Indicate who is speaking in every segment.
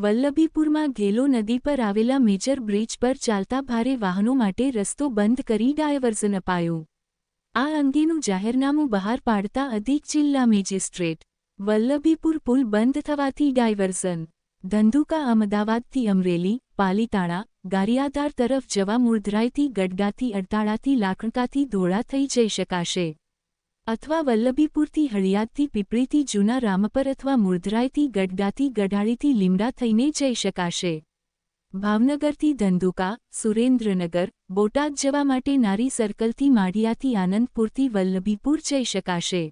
Speaker 1: વલ્લભીપુરમાં ગેલો નદી પર આવેલા મેજર બ્રિજ પર ચાલતા ભારે વાહનો માટે રસ્તો બંધ કરી ડાયવર્ઝન અપાયું. આ અંગેનું જાહેરનામું બહાર પાડતા અધિક જિલ્લા મેજિસ્ટ્રેટ. વલ્લભીપુર પુલ બંધ થવાથી ડાયવર્ઝન. ધંધુકા અમદાવાદથી અમરેલી, પાલીતાણા, ગારિયાધાર તરફ જવા મૂળધરાઈથી ગડડાથી અડતાળાથી લાખણકાથી ધોળા થઈ જઈ શકાશે. અથવા વલ્લભીપુરથી હળિયાદથી પીપળીથી જૂના રામપર અથવા મૂળધરાઈથી ગડડાથી ગઢાળીથી લીમડા થઈને જઈ શકાશે. ભાવનગરથી ધંધુકા, સુરેન્દ્રનગર, બોટાદ જવા માટે નારી સર્કલથી માઢિયાથી આનંદપુરથી વલ્લભીપુર જઈ શકાશે.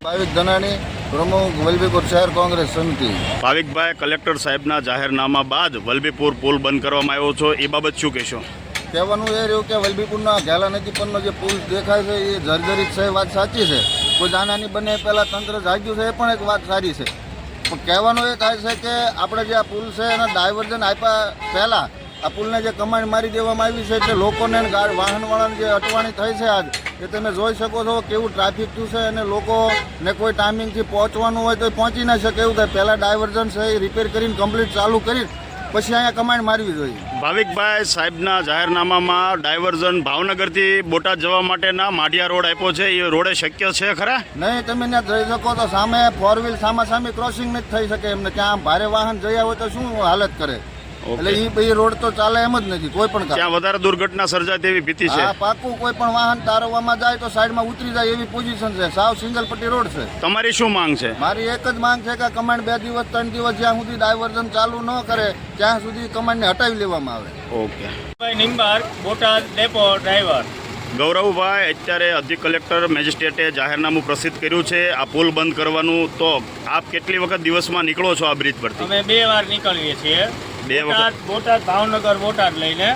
Speaker 2: ભાવિક ધનાણી, પ્રમુખ વલ્લભીપુર શહેર કોંગ્રેસ સમિતિ.
Speaker 3: ભાવિકભાઈ, કલેક્ટર સાહેબના જાહેરનામા બાદ વલ્લભીપુર પુલ બંધ કરવામાં આવ્યો છો, એ બાબત શું કહેશો?
Speaker 2: કહેવાનું એ રહ્યું કે વલ્લભીપુરના ઘેલા નદી પરનો જે પુલ દેખાય છે એ જર્જરિત છે, વાત સાચી છે. કોઈ જાનહાની બને પહેલાં તંત્ર જાગ્યું છે, એ પણ એક વાત સારી છે. પણ કહેવાનું એ થાય છે કે આપણે જે આ પુલ છે એના ડાયવર્ઝન આપ્યા પહેલાં આ પુલને જે કમાણી મારી દેવામાં આવી છે એટલે લોકોને વાહનવાળાને જે અટવાણી થઈ છે આજ એ તમે જોઈ શકો છો કેવું ટ્રાફિક થયું છે. અને લોકોને કોઈ ટાઈમિંગથી પહોંચવાનું હોય તો પહોંચી ના શકે એવું થાય. પહેલાં ડાયવર્ઝન છે એ રિપેર કરીને કમ્પ્લીટ ચાલુ કરી પછી અહીંયા કમાણી મારવી જોઈએ.
Speaker 3: ભાવિકભાઈ, સાહેબના જાહેરનામામાં ડાયવર્ઝન ભાવનગરથી બોટાદ જવા માટેના માઢિયા રોડ આપ્યો છે, એ રોડે શક્ય છે ખરા?
Speaker 2: નહીં, તમે ત્યાં જઈ શકો તો સામે ફોર વ્હીલ સામાસામી ક્રોસિંગ નથી થઈ શકે એમને. ત્યાં ભારે વાહન જયા હોય તો શું હાલત કરે. એટલે એ રોડ તો ચાલે એમ જ નથી કોઈ પણ.
Speaker 3: ત્યાં વધારે દુર્ઘટના સર્જાય તેવી ભીતિ છે.
Speaker 2: હા, પાકું. કોઈ પણ વાહન તારવવામાં જાય તો સાઈડમાં ઉતરી જાય એવી પોઝિશન છે. સાવ સિંગલ પટ્ટી રોડ છે.
Speaker 3: તમારી શું માંગ છે?
Speaker 2: મારી એક જ માંગ છે કે કમાન્ડ 2 દિવસ 3 દિવસ જ્યાં સુધી ડાયવર્ઝન ચાલુ ન કરે ત્યાં સુધી કમાન્ડને હટાવી લેવામાં આવે.
Speaker 3: ઓકે.
Speaker 4: નિંબાર, બોટાદ ડેપો ડ્રાઈવર.
Speaker 3: ગૌરવભાઈ, અત્યારે અધિક કલેક્ટર મેજિસ્ટ્રેટે જાહેરનામું પ્રસિદ્ધ કર્યું છે આ પુલ બંધ કરવાનું, તો આપ કેટલી વખત દિવસમાં નીકળો છો આ બ્રિજ પરથી?
Speaker 4: અમે 2 વાર નીકળીએ છીએ.
Speaker 3: 2 વખત.
Speaker 4: બોટાદ, ભાવનગર, બોટાદ લઈને.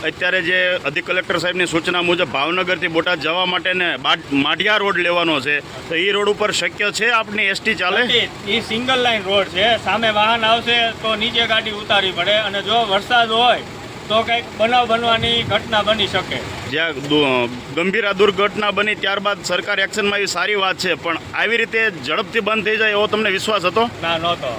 Speaker 3: અત્યારે જે અધિક કલેક્ટર સાહેબની સૂચના મુજબ ભાવનગરથી બોટાદ જવા માટે ને માઢિયા રોડ લેવાનો છે, તો એ રોડ ઉપર શક્ય છે આપની એસટી ચાલે?
Speaker 4: એ સિંગલ લાઈન રોડ છે. સામે વાહન આવશે તો નીચે ગાડી ઉતારવી પડે, અને જો વરસાદ હોય તો કંઈક બનાવ બનવાની ઘટના બની શકે.
Speaker 3: જ્યાં ગંભીર દુર્ઘટના બની ત્યારબાદ સરકાર એક્શનમાં આવી સારી વાત છે, પણ આવી રીતે ઝડપથી બંધ થઈ જાય એવો તમને વિશ્વાસ હતો?
Speaker 4: ના, નહોતો.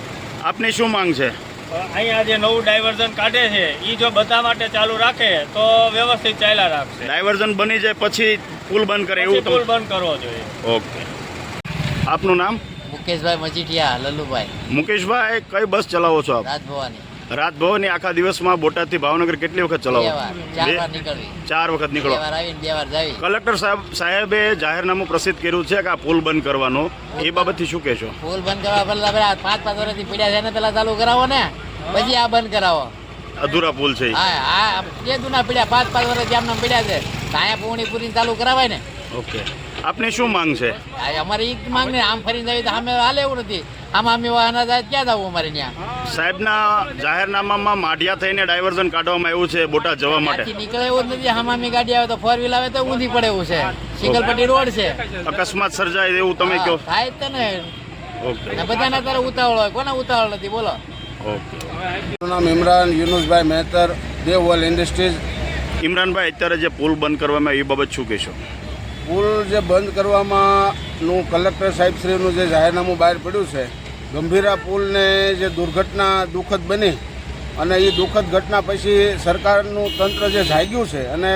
Speaker 3: આપની શું માંગ છે?
Speaker 4: અહીંયા જે નવું ડાયવર્ઝન કાઢે છે એ જો બધા માટે ચાલુ રાખે તો વ્યવસ્થિત ચાલ્યા રાખશે.
Speaker 3: ડાયવર્ઝન બની જાય પછી પુલ બંધ કરે એવું
Speaker 4: પુલ બંધ કરવો જોઈએ.
Speaker 3: ઓકે. આપનું નામ?
Speaker 5: મુકેશભાઈ મજીઠિયા, લલ્લુભાઈ.
Speaker 3: મુકેશભાઈ, કઈ બસ ચલાવો છો આપ?
Speaker 5: રાજભવાની.
Speaker 3: રાજભવનની આખા દિવસમાં બોટાદથી ભાવનગર કેટલી વખત ચલાવો?
Speaker 5: 4 વાર નીકળવી.
Speaker 3: 4 વખત નીકળો.
Speaker 5: 2 વાર આવીને 2 વાર જાવી.
Speaker 3: કલેક્ટર સાહેબે જાહેરનામું પ્રસિદ્ધ કર્યું છે કે આ પુલ બંધ કરવાનો, એ બાબતથી શું કહેશો?
Speaker 5: પુલ બંધ કરવા પહેલા 5 વર્ષથી પીડ્યા છે ને પેલા ચાલુ કરાવો ને, પછી આ બંધ કરાવો.
Speaker 3: અધૂરા પુલ છે.
Speaker 5: હા, જે જૂના પીડ્યા 5 વર્ષથી આમને પીડ્યા છે, અહીંયા પૂણી પૂરી ચાલુ કરાવાય ને.
Speaker 3: ઓકે. આપની શું માંગ છે?
Speaker 5: અમારી એક માંગ ને આમ ફરીને આવી તો સામે હાલે એવું નથી. આમ અમે વાહન જાય ક્યાં જવું અમારે ત્યાં?
Speaker 3: સાહેબના જાહેરનામામાં માઢિયા થઈને ડાયવર્ઝન કાઢવામાં આવ્યું છે બોટાદ જવા માટે.
Speaker 5: નીકળે એવું જ નથી. આમ ગાડી આવે તો 4 વ્હીલ આવે તો ઊંધી પડે એવું છે. સિંગલ પટ્ટી રોડ છે.
Speaker 3: અકસ્માત સર્જાય એવું તમે કહો?
Speaker 5: થાય જ ને.
Speaker 3: ઓકે.
Speaker 5: બધાને તારે ઉતાવળ હોય, કોને ઉતાવળ નથી બોલો?
Speaker 3: ઓકે.
Speaker 2: મારું નામ ઇમરાન યુનુસભાઈ મહેતર, દેવવલ ઇન્ડસ્ટ્રીઝ.
Speaker 3: ઇમરાનભાઈ, અત્યારે જે પુલ બંધ કરવામાં આવ્યો એ બાબત શું કહેશો?
Speaker 2: પુલ જે બંધ કરવામાંનું કલેક્ટર સાહેબશ્રીનું જે જાહેરનામું બહાર પડ્યું છે, ગંભીરા પુલને જે દુર્ઘટના દુઃખદ બની અને એ દુઃખદ ઘટના પછી સરકારનું તંત્ર જે જાગ્યું છે અને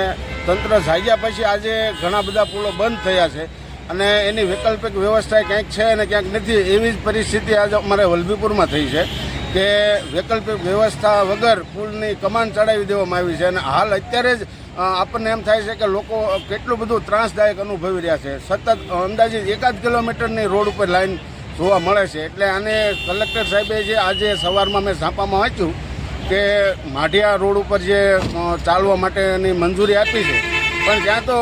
Speaker 2: તંત્ર જાગ્યા પછી આજે ઘણા બધા પુલો બંધ થયા છે અને એની વૈકલ્પિક વ્યવસ્થા ક્યાંક છે અને ક્યાંક નથી. એવી જ પરિસ્થિતિ આજે અમારે વલ્લભીપુરમાં થઈ છે કે વૈકલ્પિક વ્યવસ્થા વગર પુલની કમાન ચડાવી દેવામાં આવી છે. અને હાલ અત્યારે જ આપણને એમ થાય છે કે લોકો કેટલું બધું ત્રાસદાયક અનુભવી રહ્યા છે. સતત અંદાજિત 1 કિલોમીટરની રોડ ઉપર લાઈન જોવા મળે છે. એટલે આને કલેક્ટર સાહેબે જે આજે સવારમાં મેં છાપામાં વાંચ્યું કે માઢિયા રોડ ઉપર જે ચાલવા માટેની મંજૂરી આપી છે, પણ ત્યાં તો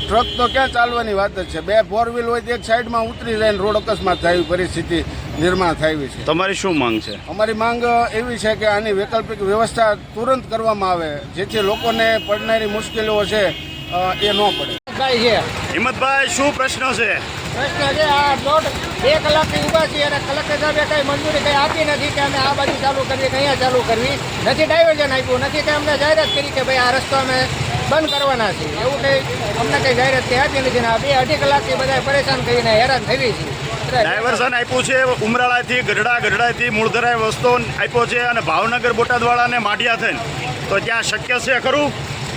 Speaker 2: ટ્રક તો ક્યાં ચાલવાની વાત જ છે. 2 ફોર વ્હીલ હોય તો એક સાઈડમાં ઉતરી જાય ને રોડ અકસ્માત થાય પરિસ્થિતિ નિર્માણ થાય છે.
Speaker 3: તમારી શું માંગ છે?
Speaker 2: અમારી માંગ એવી છે કે આની વૈકલ્પિક વ્યવસ્થા તુરંત કરવામાં આવે, જેથી લોકોને પડનારી મુશ્કેલીઓ છે એ ન પડે.
Speaker 5: ગાડી છે
Speaker 3: હિંમતભાઈ, શું પ્રશ્ન છે?
Speaker 5: પ્રશ્ન છે આ દોઢ 2 કલાકથી ઊભા છીએ અને કલેક્ટર સાહેબે કઈ મંજૂરી કઈ આપી નથી કે અમે આ બાજુ ચાલુ કરવી કે અહીંયા ચાલુ કરવી નથી. ડાયવર્ઝન આપ્યું નથી કે અમને જાહેરાત કરી કે ભાઈ આ રસ્તો અમે બંધ કરવાના છીએ. એવું કંઈ અમને કંઈ જાહેરાત કંઈ આપી નથી ને આ 2-2.5 કલાકથી બધા પરેશાન કરીને હેરાન થઈ છીએ.
Speaker 3: ડાયવર્ઝન આપ્યું છે ઉમરાળાથી ગઢડાથી મૂળધરાય વસ્તુ આપ્યો છે અને ભાવનગર બોટાદવાળાને માઢિયા થઈને, તો ત્યાં શક્ય છે ખરું?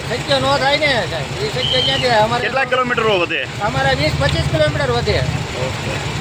Speaker 5: શક્ય ન થાય ને સાહેબ, એ શક્ય ક્યાંથી થાય? અમારે
Speaker 3: કેટલા કિલોમીટરો વધે?
Speaker 5: અમારે 20-25 કિલોમીટર વધે.
Speaker 3: ઓકે.